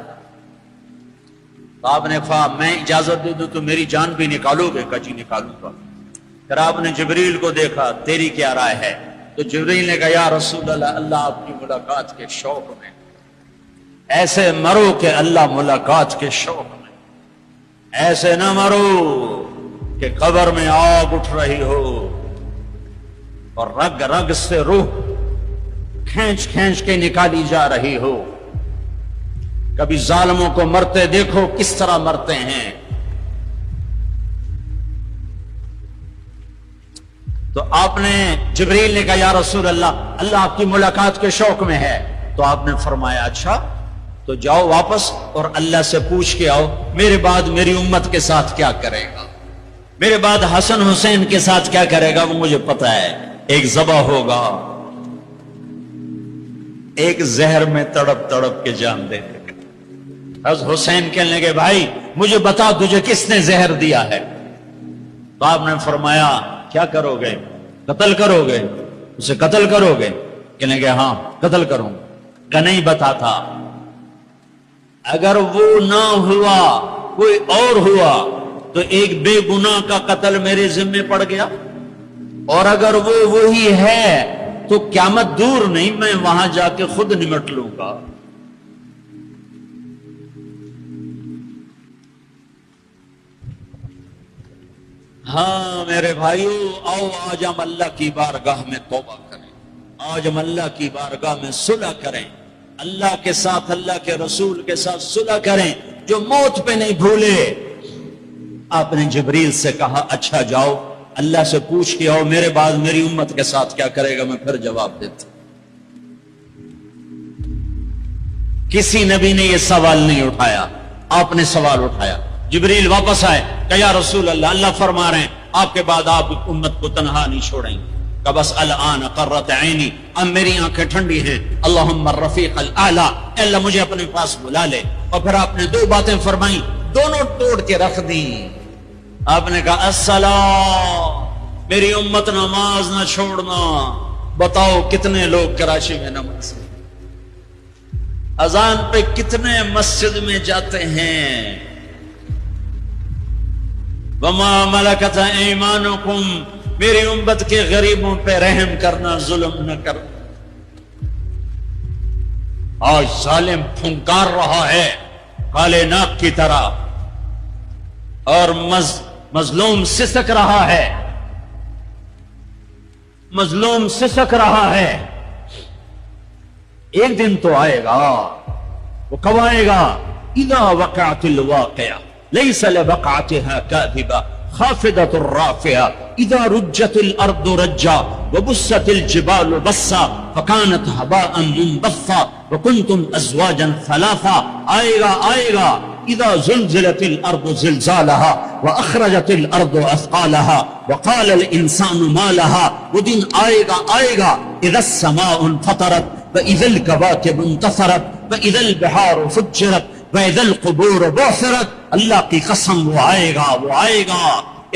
تو آپ نے کہا میں اجازت دے دوں تو میری جان بھی نکالو گے؟ کہا جی نکالوں گا۔ پھر آپ نے جبریل کو دیکھا، تیری کیا رائے ہے؟ تو جبریل نے کہا یا رسول اللہ اللہ آپ کی ملاقات کے شوق میں ایسے مرو کہ اللہ ملاقات کے شوق میں، ایسے نہ مرو کہ قبر میں آگ اٹھ رہی ہو اور رگ رگ سے روح کھینچ کھینچ کے نکالی جا رہی ہو۔ کبھی ظالموں کو مرتے دیکھو کس طرح مرتے ہیں۔ تو آپ نے جبریل نے کہا یا رسول اللہ اللہ آپ کی ملاقات کے شوق میں ہے۔ تو آپ نے فرمایا اچھا تو جاؤ واپس اور اللہ سے پوچھ کے آؤ میرے بعد میری امت کے ساتھ کیا کرے گا، میرے بعد حسن حسین کے ساتھ کیا کرے گا وہ مجھے پتا ہے۔ ایک ذبح ہوگا، ایک زہر میں تڑپ تڑپ کے جان دے دے گا۔ حضرت حسین کہنے لگے بھائی مجھے بتا تجھے کس نے زہر دیا ہے؟ تو آپ نے فرمایا کیا کرو گے؟ قتل کرو گے؟ اسے قتل کرو گے؟ کہنے لگے ہاں قتل کروں۔ کہ نہیں بتاتا، اگر وہ نہ ہوا کوئی اور ہوا تو ایک بے گناہ کا قتل میرے ذمہ پڑ گیا، اور اگر وہ وہی ہے تو قیامت دور نہیں، میں وہاں جا کے خود نمٹ لوں گا۔ ہاں میرے بھائیو آؤ آج ہم اللہ کی بارگاہ میں توبہ کریں، آج ہم اللہ کی بارگاہ میں صلح کریں، اللہ کے ساتھ اللہ کے رسول کے ساتھ صلح کریں، جو موت پہ نہیں بھولے۔ آپ نے جبریل سے کہا اچھا جاؤ اللہ سے پوچھ کے آؤ میرے بعد میری امت کے ساتھ کیا کرے گا، میں پھر جواب دیتا۔ کسی نبی نے یہ سوال نہیں اٹھایا، آپ نے سوال اٹھایا۔ جبریل واپس آئے کہ یا رسول اللہ اللہ فرما رہے ہیں آپ کے بعد آپ امت کو تنہا نہیں چھوڑیں گے۔ کہ بس الان قرۃ عینی، اب میری آنکھیں ٹھنڈی ہیں، اللہم الرفیق الاعلی، اے اللہ مجھے اپنے پاس بلا لے۔ اور پھر آپ نے دو باتیں فرمائیں، دونوں توڑ کے رکھ دی۔ آپ نے کہا الصلاۃ، میری امت نماز نہ چھوڑنا۔ بتاؤ کتنے لوگ کراچی میں نماز اذان پہ کتنے مسجد میں جاتے ہیں؟ وما ملکت ایمانکم، میری امت کے غریبوں پہ رحم کرنا، ظلم نہ کرنا۔ آج ظالم پھنکار رہا ہے کالے ناک کی طرح، اور مظلوم سسک رہا ہے، مظلوم سسک رہا ہے۔ ایک دن تو آئے گا، وہ کب آئے گا؟ اذا وقعت الواقعہ ليس لوقعتها كاذبة خافضة الرافعة إذا رجت الأرض رجا وبست الجبال بسا فكانت هباء منبثا وكنتم أزواجا ثلاثا۔ آئے گا إذا زلزلت الأرض زلزالها وأخرجت الأرض أثقالها وقال الإنسان ما لها۔ وہ دن آئے گا إذا السماء انفطرت وإذا الكواكب انتثرت وإذا البحار فجرت وإذا القبور بعثرت۔ اللہ کی قسم وہ آئے گا۔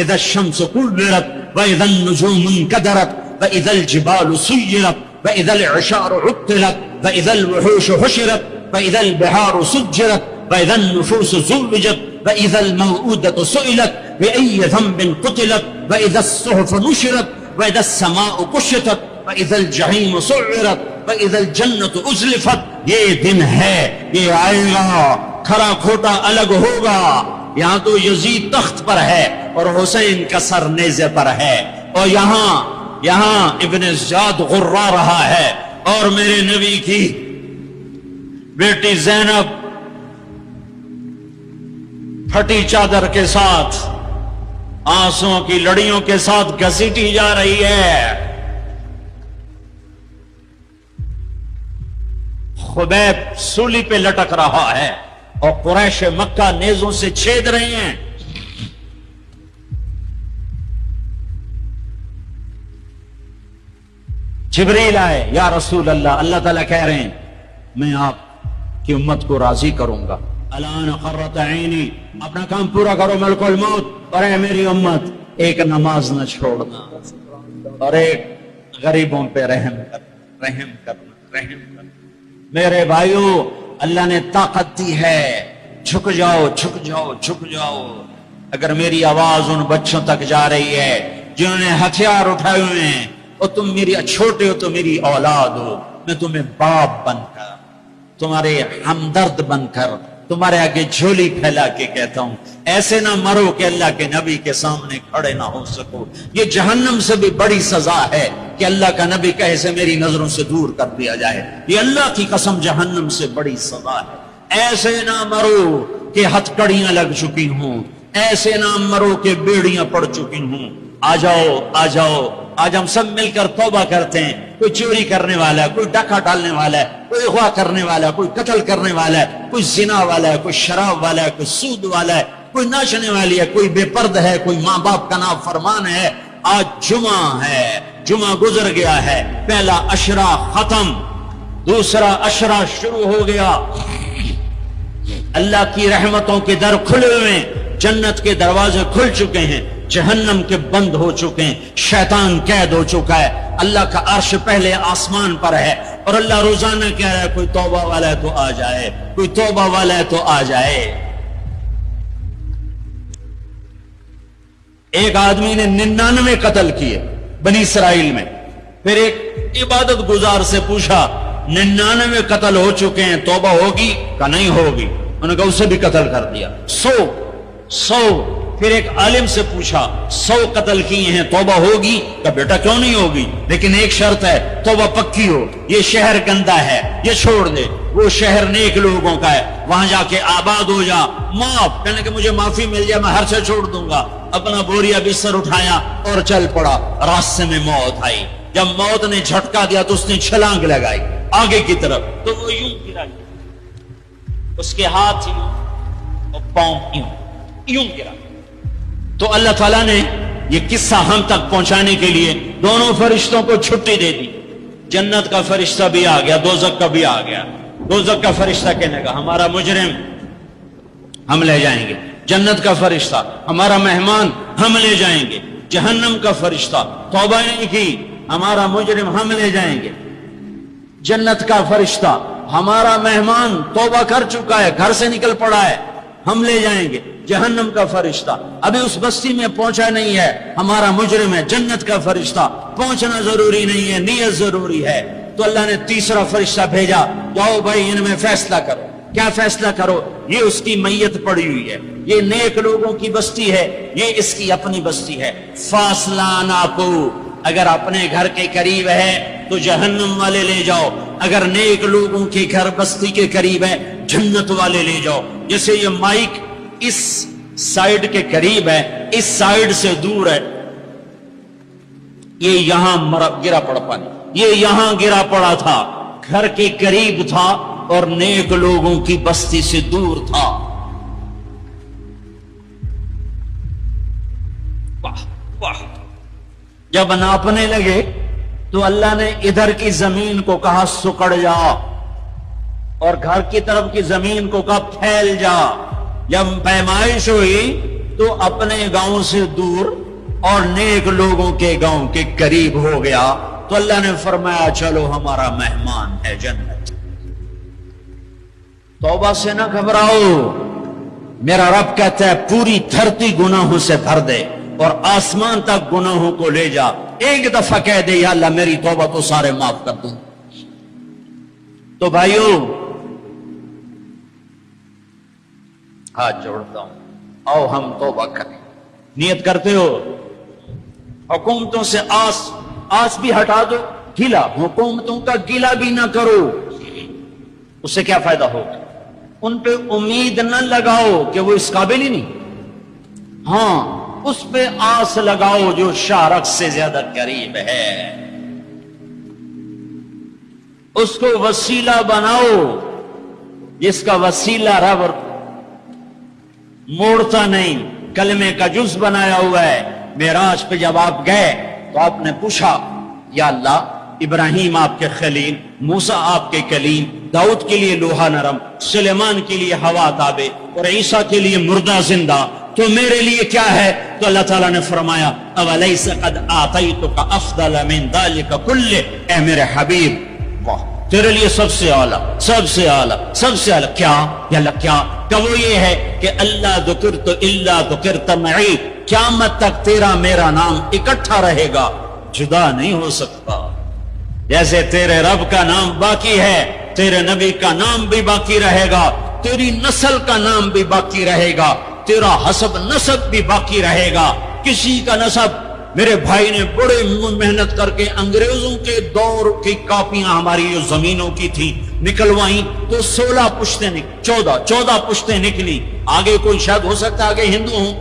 إذا الشمس كورت وإذا النجوم انكدرت وإذا الجبال سيرت وإذا العشار عطلت وإذا الوحوش حشرت وإذا البحار سجرت وإذا النفوس زوجت وإذا الموءودة سئلت بأي ذنب قتلت وإذا الصحف نشرت وإذا السماء كشطت وإذا الجحيم سعرت وإذا الجنة أزلفت. یہ دن ہے، یہ آئے گا، کھرا کھوٹا الگ ہوگا. یہاں تو یزید تخت پر ہے اور حسین کا سر نیزے پر ہے، اور یہاں ابن زیاد غرا رہا ہے، اور میرے نبی کی بیٹی زینب پھٹی چادر کے ساتھ آنسوں کی لڑیوں کے ساتھ گھسیٹی جا رہی ہے. خبیب سولی پہ لٹک رہا ہے اور قریش مکہ نیزوں سے چھید رہے ہیں. جبریل آئے، یا رسول اللہ، اللہ تعالیٰ کہہ رہے ہیں میں آپ کی امت کو راضی کروں گا. الان قرۃ عینی، اپنا کام پورا کرو ملک الموت، اور اے میری امت ایک نماز نہ چھوڑنا اور ایک غریبوں پہ رحم کرنا. میرے بھائیو، اللہ نے طاقت دی ہے، جھک جاؤ جھک جاؤ جھک جاؤ. اگر میری آواز ان بچوں تک جا رہی ہے جنہوں نے ہتھیار اٹھائے ہوئے ہیں، اور تم میری چھوٹے ہو تو میری اولاد ہو، میں تمہیں باپ بن کر، تمہارے ہمدرد بن کر، تمہارے آگے جھولی پھیلا کے کہتا ہوں ایسے نہ مرو کہ اللہ کے نبی کے سامنے کھڑے نہ ہو سکو. یہ جہنم سے بھی بڑی سزا ہے کہ اللہ کا نبی کہے سے میری نظروں سے دور کر دیا جائے. یہ اللہ کی قسم جہنم سے بڑی سزا ہے. ایسے نہ مرو کہ ہتھکڑیاں لگ چکی ہوں، ایسے نہ مرو کہ بیڑیاں پڑ چکی ہوں. آ جاؤ آ جاؤ، آج ہم سب مل کر توبہ کرتے ہیں. کوئی چوری کرنے والا ہے، کوئی ڈاکہ ڈالنے والا ہے، کوئی اغوا کرنے والا ہے، کوئی قتل کرنے والا ہے، کوئی زنا والا ہے، کوئی شراب والا ہے، کوئی سود والا ہے، کوئی ناچنے والی ہے، کوئی بے پرد ہے، کوئی ماں باپ کا نافرمان ہے. آج جمعہ ہے، جمعہ گزر گیا ہے، پہلا عشرہ ختم، دوسرا عشرہ شروع ہو گیا. اللہ کی رحمتوں کے در کھلے ہوئے، جنت کے دروازے کھل چکے ہیں، جہنم کے بند ہو چکے ہیں، شیطان قید ہو چکا ہے. اللہ کا عرش پہلے آسمان پر ہے، اور اللہ روزانہ کہہ رہا ہے کوئی توبہ والا ہے تو آ جائے، کوئی توبہ والا ہے تو آ جائے. ایک آدمی نے 99 قتل کیے بنی اسرائیل میں. پھر ایک عبادت گزار سے پوچھا 99 قتل ہو چکے ہیں، توبہ ہوگی کہ نہیں ہوگی؟ انہوں نے کہا اسے بھی قتل کر دیا. 100. پھر ایک عالم سے پوچھا 100 قتل کیے ہیں، توبہ ہوگی؟ کہ بیٹا کیوں نہیں ہوگی، لیکن ایک شرط ہے، توبہ پکی ہو. یہ شہر گندا ہے، یہ چھوڑ دے. وہ شہر نیک لوگوں کا ہے، وہاں جا کے آباد ہو جا. معاف کہنے کہ مجھے معافی مل جائے میں ہر سے چھوڑ دوں گا. اپنا بوریا بستر اٹھایا اور چل پڑا. راستے میں موت آئی. جب موت نے جھٹکا دیا تو اس نے چھلانگ لگائی آگے کی طرف، تو وہ یوں گرا، اس کے ہاتھ یوں اور پاؤں یوں گرا. تو اللہ تعالیٰ نے یہ قصہ ہم تک پہنچانے کے لیے دونوں فرشتوں کو چھٹی دے دی. جنت کا فرشتہ بھی آ گیا، دوزخ کا بھی آ گیا. دوزخ کا فرشتہ کہنے کا ہمارا مجرم ہم لے جائیں گے. جنت کا فرشتہ ہمارا مہمان ہم لے جائیں گے. جہنم کا فرشتہ توبہ نہیں کی ہمارا مجرم ہم لے جائیں گے. جنت کا فرشتہ ہمارا مہمان توبہ کر چکا ہے، گھر سے نکل پڑا ہے، ہم لے جائیں گے. جہنم کا فرشتہ ابھی اس بستی میں پہنچا نہیں ہے، ہمارا مجرم ہے. جنت کا فرشتہ پہنچنا ضروری نہیں ہے، نیت ضروری ہے. تو اللہ نے تیسرا فرشتہ بھیجا، جاؤ بھائی ان میں فیصلہ کرو. کیا فیصلہ کرو؟ یہ اس کی میت پڑی ہوئی ہے، یہ نیک لوگوں کی بستی ہے، یہ اس کی اپنی بستی ہے. فاصلہ ناپو، اگر اپنے گھر کے قریب ہے تو جہنم والے لے جاؤ، اگر نیک لوگوں کے گھر بستی کے قریب ہے جنت والے لے جاؤ. جیسے یہ مائک اس سائیڈ کے قریب ہے، اس سائیڈ سے دور ہے، یہ یہاں گرا پڑا پانی، یہ یہاں گرا پڑا تھا، گھر کے قریب تھا اور نیک لوگوں کی بستی سے دور تھا. واہ واہ. جب ناپنے لگے تو اللہ نے ادھر کی زمین کو کہا سکڑ جا، اور گھر کی طرف کی زمین کو کہا پھیل جا. جب پیمائش ہوئی تو اپنے گاؤں سے دور اور نیک لوگوں کے گاؤں کے قریب ہو گیا. تو اللہ نے فرمایا چلو ہمارا مہمان ہے جنت. توبہ سے نہ گھبراؤ، میرا رب کہتا ہے پوری دھرتی گناہوں سے بھر دے اور آسمان تک گناہوں کو لے جا، ایک دفعہ کہہ دے یا اللہ میری توبہ تو سارے معاف کر دوں۔ تو بھائیو ہاتھ جوڑتا ہوں، آؤ ہم توبہ کریں۔ نیت کرتے ہو؟ حکومتوں سے آس بھی ہٹا دو، گیلا حکومتوں کا گیلا بھی نہ کرو، اس سے کیا فائدہ ہوگا؟ ان پہ امید نہ لگاؤ کہ وہ اس قابل ہی نہیں، ہاں اس پہ آس لگاؤ جو شارق سے زیادہ قریب ہے، اس کو وسیلہ بناؤ جس کا وسیلہ رب موڑتا نہیں، کلمے کا جز بنایا ہوا ہے۔ معراج پہ جب آپ گئے تو آپ نے پوچھا یا اللہ ابراہیم آپ کے خلیل، موسیٰ آپ کے کلیم، داؤد کے لیے لوہا نرم، سلیمان کے لیے ہوا تابع اور عیسیٰ کے لیے مردہ زندہ، تو میرے لیے کیا ہے؟ تو اللہ تعالیٰ نے فرمایا اولیس قد آتیتک افضل من ذلک کلہ، اے میرے حبیب واہ تیرے لیے سب سے اعلیٰ سب سے اعلیٰ سب سے اعلیٰ کیا؟ یا اللہ کیا؟ کہ وہ یہ ہے کہ اللہ ذکرت الا ذکرت معی، قیامت تک تیرا میرا نام اکٹھا رہے گا، جدا نہیں ہو سکتا۔ جیسے تیرے رب کا نام باقی ہے، تیرے نبی کا نام بھی باقی رہے گا، تیری نسل کا نام بھی باقی رہے گا، تیرا حسب نسب بھی باقی رہے گا۔ کسی کا نسب، میرے بھائی نے بڑے محنت کر کے انگریزوں کے دور کی کاپیاں ہماری جو زمینوں کی تھی نکلوائیں تو 16 پشتیں 14 پشتیں نکلی، آگے کوئی شاید ہو سکتا ہے آگے ہندو ہوں،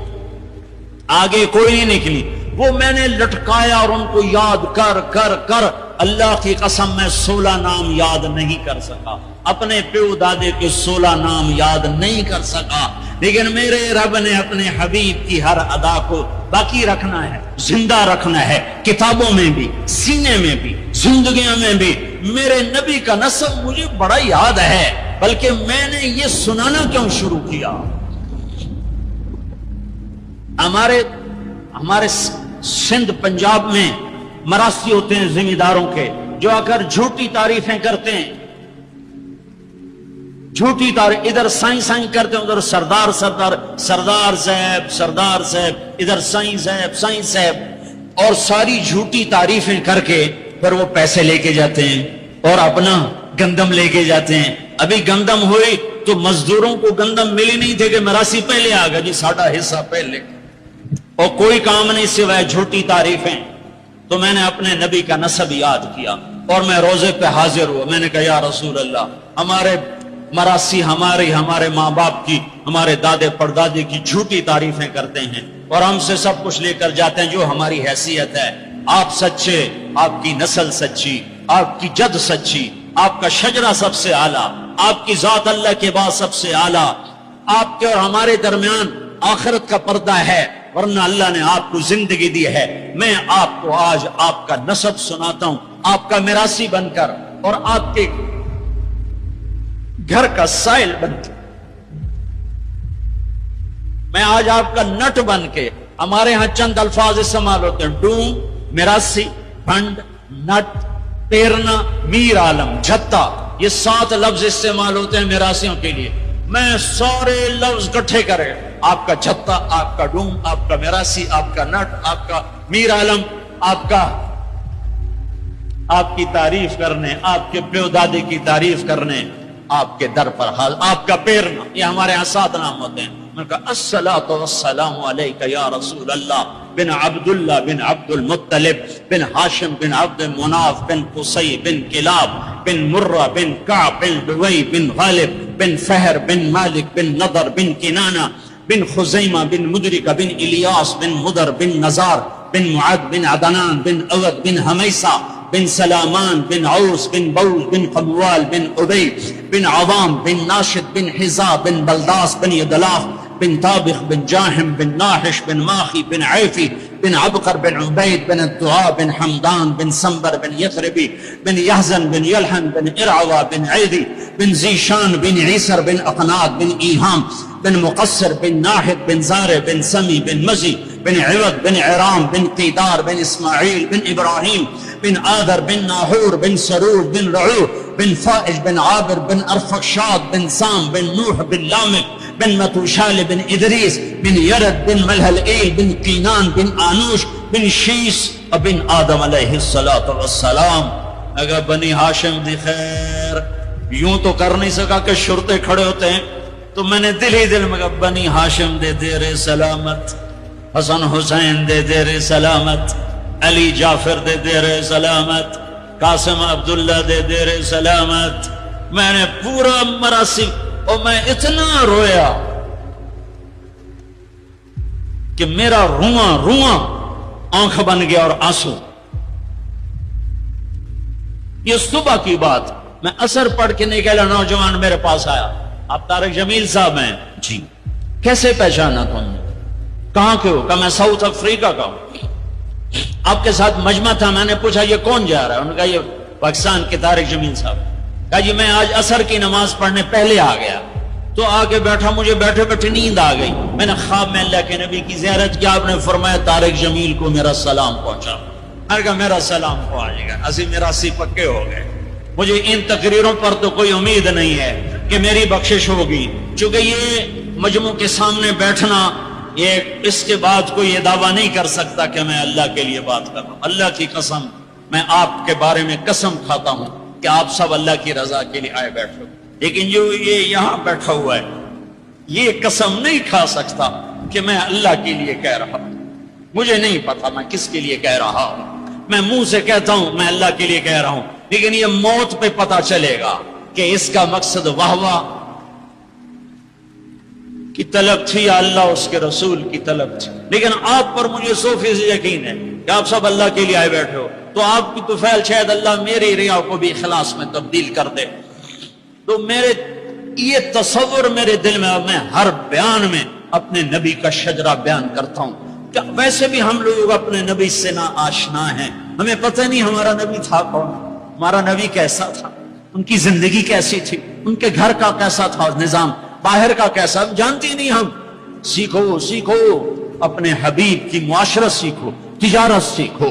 آگے کوئی نہیں نکلی، وہ میں نے لٹکایا اور ان کو یاد کر کر کر اللہ کی قسم میں 16 نام یاد نہیں کر سکا، اپنے پیو دادے کے 16 نام یاد نہیں کر سکا، لیکن میرے رب نے اپنے حبیب کی ہر ادا کو باقی رکھنا ہے، زندہ رکھنا ہے، کتابوں میں بھی، سینے میں بھی، زندگیوں میں بھی۔ میرے نبی کا نسب مجھے بڑا یاد ہے، بلکہ میں نے یہ سنانا کیوں شروع کیا؟ ہمارے سندھ پنجاب میں مراسی ہوتے ہیں زمینداروں کے، جو آ کر جھوٹی تعریفیں کرتے ہیں، جھوٹی تعریف، ادھر سائیں سائیں کرتے ہیں، ادھر سردار صاحب، ادھر سائیں صاحب، اور ساری جھوٹی تعریفیں کر کے پھر وہ پیسے لے کے جاتے ہیں اور اپنا گندم لے کے جاتے ہیں۔ ابھی گندم ہوئی تو مزدوروں کو گندم ملی نہیں تھے کہ مراسی پہلے آ گیا جی ساڈا حصہ پہلے، اور کوئی کام نہیں سوائے جھوٹی تعریفیں۔ تو میں نے اپنے نبی کا نسب یاد کیا اور میں روزے پہ حاضر ہوا، میں نے کہا یا رسول اللہ، ہمارے مراسی ہمارے ماں باپ کی، ہمارے دادے پردادے کی جھوٹی تعریفیں کرتے ہیں اور ہم سے سب کچھ لے کر جاتے ہیں جو ہماری حیثیت ہے، آپ سچے، آپ کی نسل سچی، آپ کی جد سچی، آپ کا شجرہ سب سے اعلیٰ، آپ کی ذات اللہ کے بعد سب سے اعلیٰ، آپ کے اور ہمارے درمیان آخرت کا پردہ ہے، ورنہ اللہ نے آپ کو زندگی دی ہے۔ میں آپ کو آج آپ کا نسب سناتا ہوں، آپ کا میراثی بن کر اور آپ کے گھر کا سائل بن کے، میں آج آپ کا نٹ بن کے، ہمارے ہاں چند الفاظ استعمال ہوتے ہیں، ڈوم، میراثی، فنڈ، نٹ، پیرنا، میر عالم، جھتا، یہ 7 لفظ استعمال ہوتے ہیں میراثیوں کے لیے۔ میں سارے لفظ اکٹھے کرے، آپ کا جھتا، آپ کا ڈوم، آپ کا میراثی، آپ کا نٹ، آپ کا میر عالم، آپ کی تعریف کرنے، آپ کے پیو دادے کی تعریف کرنے آپ کے در پر حال، آپ کا پیرنا، یہ ہمارے یہاں 7 نام ہوتے ہیں۔ میں نے کہا الصلاۃ والسلام علیک یا رسول اللہ بن عبداللہ بن عبد المطلب بن ہاشم بن عبد مناف بن قصی بن کلاب بن مرہ بن کعب بن لوی بن غالب بن فہر بن مالک بن نضر بن کنانہ بن خزیمہ بن مدرکہ بن الیاس بن مدر بن نزار بن معد بن عدنان بن اود بن حمیسہ بن سلامان بن عوس بن بول بن قموال بن عبی بن عوام بن ناشد بن حزا بن بلداس بن یدلاف بن طابخ بن جاہم بن ناحش بن ماخی بن عیفی بن عبقر بن عبید بن الدعاء بن حمدان بن سنبر بن یثربی بن یحزن بن یلحن بن ارعوا بن عیدی بن زیشان بن عیسر بن اقناد بن ایہام بن مقصر بن ناحد بن زار بن سمی بن مزی بن عوض بن عرام بن قیدار بن اسماعیل بن ابراہیم بن آذر بن ناحور بن سرور بن رعو بن فائج بن عابر بن ارفقشاد بن سام بن نوح بن لامک بن متوشال بن ادریس بن یرد بن ملحل بن قینان بن آنوش بن شیس بن آدم علیہ السلام. اگر بنی ہاشم دی خیر یوں تو کر نہیں سکا کہ شرطے کھڑے ہوتے ہیں، تو میں نے دل ہی دل میں کہا بنی ہاشم دے دیر سلامت، حسن حسین دے دیر سلامت، علی جعفر دے دیر سلامت، قاسم عبداللہ دے دیر سلامت. میں نے پورا مراسم، اور میں اتنا رویا کہ میرا رواں آنکھ بن گیا اور آنسو. یہ صبح کی بات، میں اثر پڑھ کے نکلا، نوجوان میرے پاس آیا، آپ طارق جمیل صاحب ہیں؟ جی. کیسے پہچانا تم نے؟ کہاں کے ہو؟ کہ میں ساؤتھ افریقہ کا ہوں. آپ کے ساتھ مجمع تھا. میں نے پوچھا یہ کون جا رہا ہے؟ انہوں نے کہا یہ پاکستان کے طارق جمیل صاحب. کہا جی میں آج عصر کی نماز پڑھنے پہلے آ گیا، تو آ کے بیٹھا، مجھے بیٹھے بیٹھے نیند آ گئی. میں نے خواب میں اللہ کے نبی کی زیارت کیا. آپ نے فرمایا طارق جمیل کو میرا سلام پہنچا. میں نے کہا میرا سلام پہنچ گیا. اسی میرا سی پکے ہو گئے. مجھے ان تقریروں پر تو کوئی امید نہیں ہے کہ میری بخشش ہوگی، چونکہ یہ مجموع کے سامنے بیٹھنا، یہ اس کے بعد کوئی یہ دعویٰ نہیں کر سکتا کہ میں اللہ کے لیے بات کر رہا ہوں. اللہ کی قسم، میں آپ کے بارے میں قسم کھاتا ہوں کہ آپ سب اللہ کی رضا کے لیے آئے بیٹھے ہو. لیکن جو یہ یہاں بیٹھا ہوا ہے، یہ قسم نہیں کھا سکتا کہ میں اللہ کے لیے کہہ رہا ہوں. مجھے نہیں پتا میں کس کے لیے کہہ رہا ہوں. میں منہ سے کہتا ہوں میں اللہ کے لیے کہہ رہا ہوں، لیکن یہ موت پہ پتا چلے گا کہ اس کا مقصد واہ کی طلب تھی یا اللہ اس کے رسول کی طلب تھی. لیکن آپ پر مجھے 100% یقین ہے کہ آپ سب اللہ کے لیے آئے بیٹھے ہو. تو آپ کی طفیل شاید اللہ میری ریا کو بھی اخلاص میں تبدیل کر دے. تو میرے یہ تصور میرے دل میں، میں ہر بیان میں اپنے نبی کا شجرہ بیان کرتا ہوں. ویسے بھی ہم لوگ اپنے نبی سے نا آشنا ہیں، ہمیں پتہ نہیں ہمارا نبی تھا کون، ہمارا نبی کیسا تھا، ان کی زندگی کیسی تھی، ان کے گھر کا کیسا تھا نظام، باہر کا کیسا، جانتے نہیں ہم. سیکھو اپنے حبیب کی معاشرت سیکھو، تجارت سیکھو.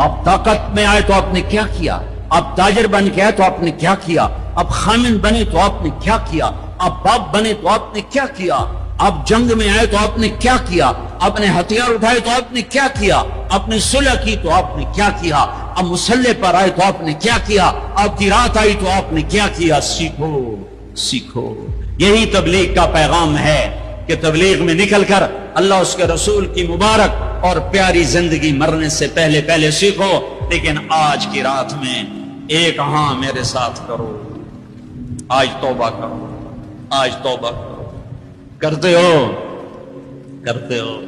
آپ طاقت میں آئے تو آپ نے کیا کیا، آپ تاجر بن کے آئے تو آپ نے کیا کیا، آپ خامن بنے تو آپ نے کیا کیا، آپ باپ بنے تو آپ نے کیا کیا، آپ جنگ میں آئے تو آپ نے کیا کیا، آپ نے ہتھیار اٹھائے تو آپ نے کیا کیا، آپ نے صلح کی تو آپ نے کیا کیا، آپ مسلح پر آئے تو آپ نے کیا کیا، آپ کی رات آئی تو آپ نے کیا کیا. سیکھو. یہی تبلیغ کا پیغام ہے کہ تبلیغ میں نکل کر اللہ اس کے رسول کی مبارک اور پیاری زندگی مرنے سے پہلے سیکھو. لیکن آج کی رات میں ایک ہاں میرے ساتھ کرو، آج توبہ کرو، آج توبہ کرو. کرتے ہو.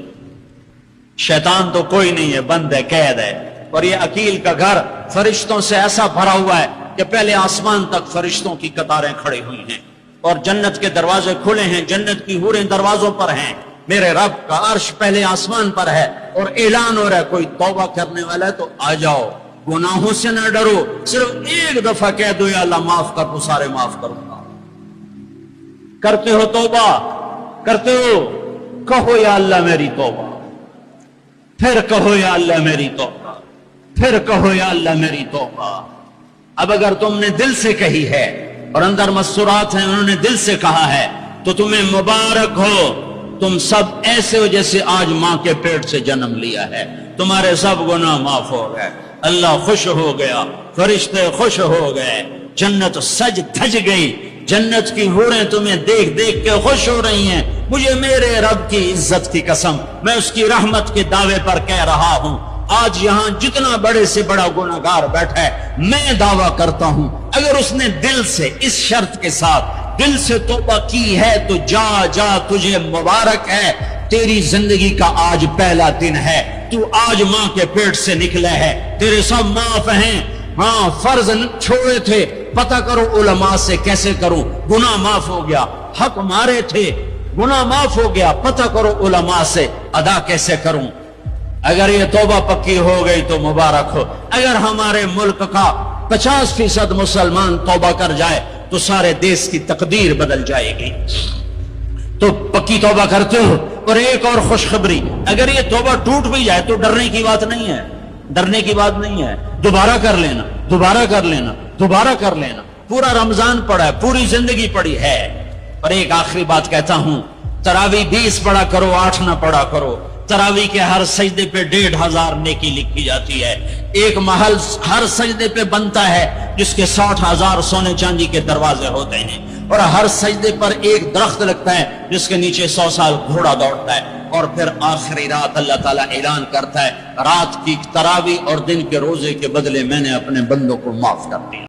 شیطان تو کوئی نہیں ہے، بند ہے، قید ہے. اور یہ عقیل کا گھر فرشتوں سے ایسا بھرا ہوا ہے کہ پہلے آسمان تک فرشتوں کی قطاریں کھڑی ہوئی ہیں، اور جنت کے دروازے کھلے ہیں، جنت کی حوریں دروازوں پر ہیں. میرے رب کا عرش پہلے آسمان پر ہے، اور اعلان ہو رہا ہے کوئی توبہ کرنے والا ہے تو آ جاؤ، گناہوں سے نہ ڈرو، صرف ایک دفعہ کہہ دو یا اللہ معاف کر دو، سارے معاف کروں گا. کرتے ہو توبہ؟ کرتے ہو؟ کہو یا اللہ میری توبہ، پھر کہو یا اللہ میری توبہ، پھر کہو یا اللہ میری توبہ. اب اگر تم نے دل سے کہی ہے اور اندر مسورات ہیں انہوں نے دل سے کہا ہے تو تمہیں مبارک ہو. تم سب ایسے ہو جیسے آج ماں کے پیٹ سے جنم لیا ہے. تمہارے سب گناہ معاف ہو گئے، اللہ خوش ہو گیا، فرشتے خوش ہو گئے، جنت سج دھج گئی، جنت کی حوریں تمہیں دیکھ دیکھ کے خوش ہو رہی ہیں. مجھے میرے رب کی عزت کی قسم، میں اس کی رحمت کے دعوے پر کہہ رہا ہوں، آج یہاں جتنا بڑے سے بڑا گناہگار بیٹھا ہے، میں دعویٰ کرتا ہوں اگر اس نے دل سے اس شرط کے ساتھ دل سے توبہ کی ہے تو جا تجھے مبارک ہے. تیری زندگی کا آج پہلا دن ہے، تو آج ماں کے پیٹ سے نکلا ہے، تیرے سب معاف ہیں. ہاں فرض چھوڑے تھے، پتہ کرو علماء سے کیسے کروں، گناہ معاف ہو گیا. حق مارے تھے، گناہ معاف ہو گیا، پتہ کرو علماء سے ادا کیسے کروں. اگر یہ توبہ پکی ہو گئی تو مبارک ہو. اگر ہمارے ملک کا 50% مسلمان توبہ کر جائے تو سارے دیش کی تقدیر بدل جائے گی. تو پکی توبہ کرتے ہو. اور ایک اور خوشخبری، اگر یہ توبہ ٹوٹ بھی جائے تو ڈرنے کی بات نہیں ہے، ڈرنے کی بات نہیں ہے. دوبارہ کر لینا، دوبارہ کر لینا، دوبارہ کر لینا. پورا رمضان پڑا ہے، پوری زندگی پڑی ہے. اور ایک آخری بات کہتا ہوں، تراوی 20 پڑھا کرو، 8 نہ پڑھا کرو۔ تراوی کے ہر سجدے پہ 1500 نیکی لکھی جاتی ہے۔ ایک محل ہر سجدے پہ بنتا ہے جس کے 60,000 سونے چاندی کے دروازے ہوتے ہیں، اور ہر سجدے پر ایک درخت لگتا ہے جس کے نیچے 100 سال گھوڑا دوڑتا ہے۔ اور پھر آخری رات اللہ تعالیٰ اعلان کرتا ہے، رات کی تراوی اور دن کے روزے کے بدلے میں نے اپنے بندوں کو معاف کر دیا۔